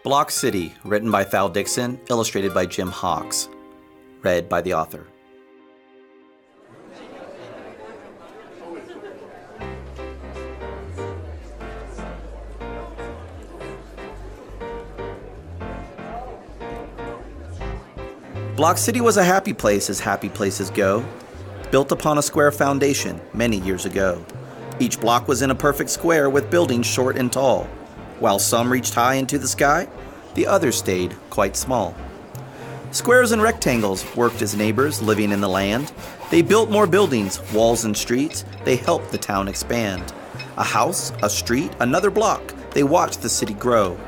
Block City, written by Thal Dixon, illustrated by Jim Hawks. Read by the author. Block City was a happy place as happy places go, built upon a square foundation many years ago. Each block was in a perfect square with buildings short and tall. While some reached high into the sky, the others stayed quite small. Squares and rectangles worked as neighbors living in the land. They built more buildings, walls and streets. They helped the town expand. A house, a street, another block. They watched the city grow.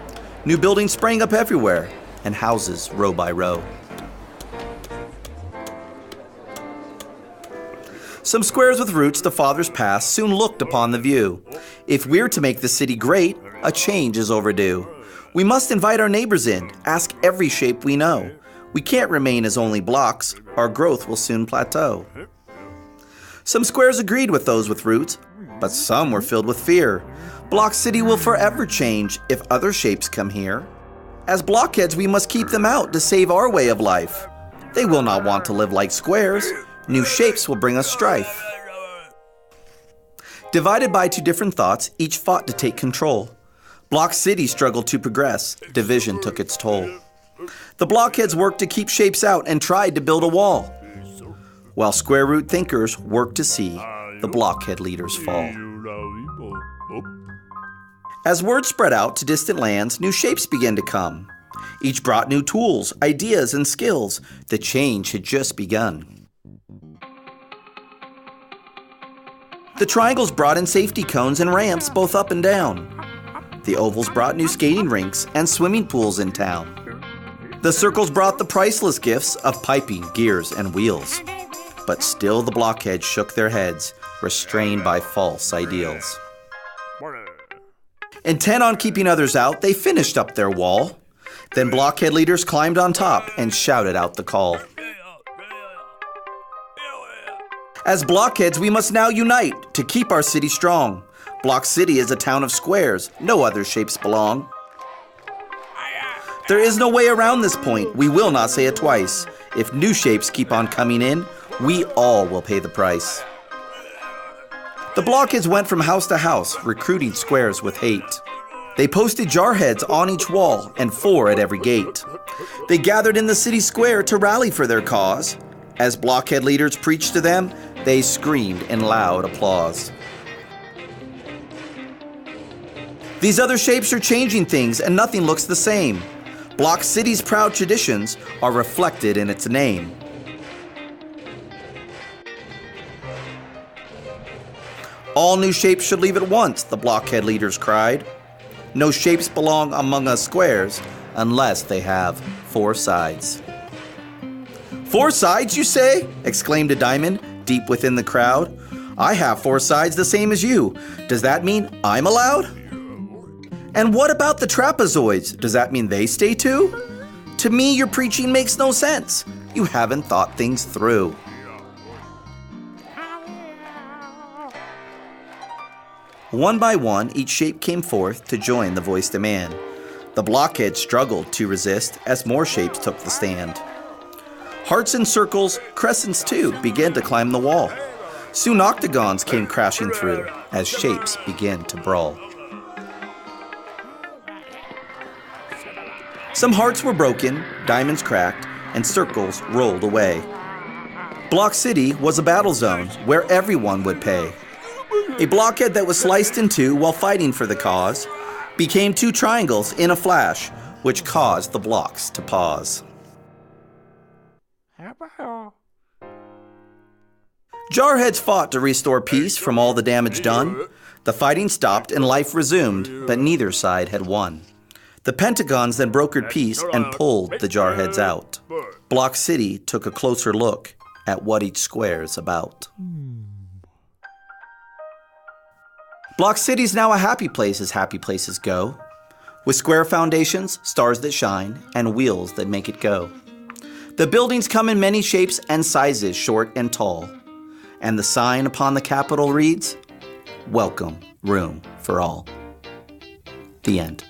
New buildings sprang up everywhere, and houses row by row. Some squares with roots the fathers past soon looked upon the view. If we're to make the city great, a change is overdue. We must invite our neighbors in, ask every shape we know. We can't remain as only blocks, our growth will soon plateau. Some squares agreed with those with roots, but some were filled with fear. Block City will forever change if other shapes come here. As blockheads, we must keep them out to save our way of life. They will not want to live like squares. New shapes will bring us strife. Divided by two different thoughts, each fought to take control. Block City struggled to progress. Division took its toll. The blockheads worked to keep shapes out and tried to build a wall, while square root thinkers worked to see the blockhead leaders fall. As word spread out to distant lands, new shapes began to come. Each brought new tools, ideas, and skills. The change had just begun. The triangles brought in safety cones and ramps both up and down. The ovals brought new skating rinks and swimming pools in town. The circles brought the priceless gifts of piping, gears, and wheels. But still the blockheads shook their heads, restrained by false ideals. Intent on keeping others out, they finished up their wall. Then blockhead leaders climbed on top and shouted out the call. As blockheads, we must now unite to keep our city strong. Block City is a town of squares, no other shapes belong. There is no way around this point, we will not say it twice. If new shapes keep on coming in, we all will pay the price. The blockheads went from house to house, recruiting squares with hate. They posted jarheads on each wall and 4 at every gate. They gathered in the city square to rally for their cause. As blockhead leaders preached to them, they screamed in loud applause. These other shapes are changing things and nothing looks the same. Block City's proud traditions are reflected in its name. All new shapes should leave at once, the blockhead leaders cried. No shapes belong among us squares unless they have 4 sides. 4 sides, you say? Exclaimed a diamond deep within the crowd. I have 4 sides the same as you. Does that mean I'm allowed? And what about the trapezoids? Does that mean they stay too? To me, your preaching makes no sense. You haven't thought things through. One by one, each shape came forth to join the voiced demand. The blockheads struggled to resist as more shapes took the stand. Hearts and circles, crescents too, began to climb the wall. Soon octagons came crashing through as shapes began to brawl. Some hearts were broken, diamonds cracked, and circles rolled away. Block City was a battle zone where everyone would pay. A blockhead that was sliced in 2 while fighting for the cause became 2 triangles in a flash, which caused the blocks to pause. Jarheads fought to restore peace from all the damage done. The fighting stopped and life resumed, but neither side had won. The pentagons then brokered peace and pulled the jarheads out. Block City took a closer look at what each square's about. Block City's now a happy place as happy places go, with square foundations, stars that shine, and wheels that make it go. The buildings come in many shapes and sizes, short and tall, and the sign upon the Capitol reads, "Welcome, room for all." The end.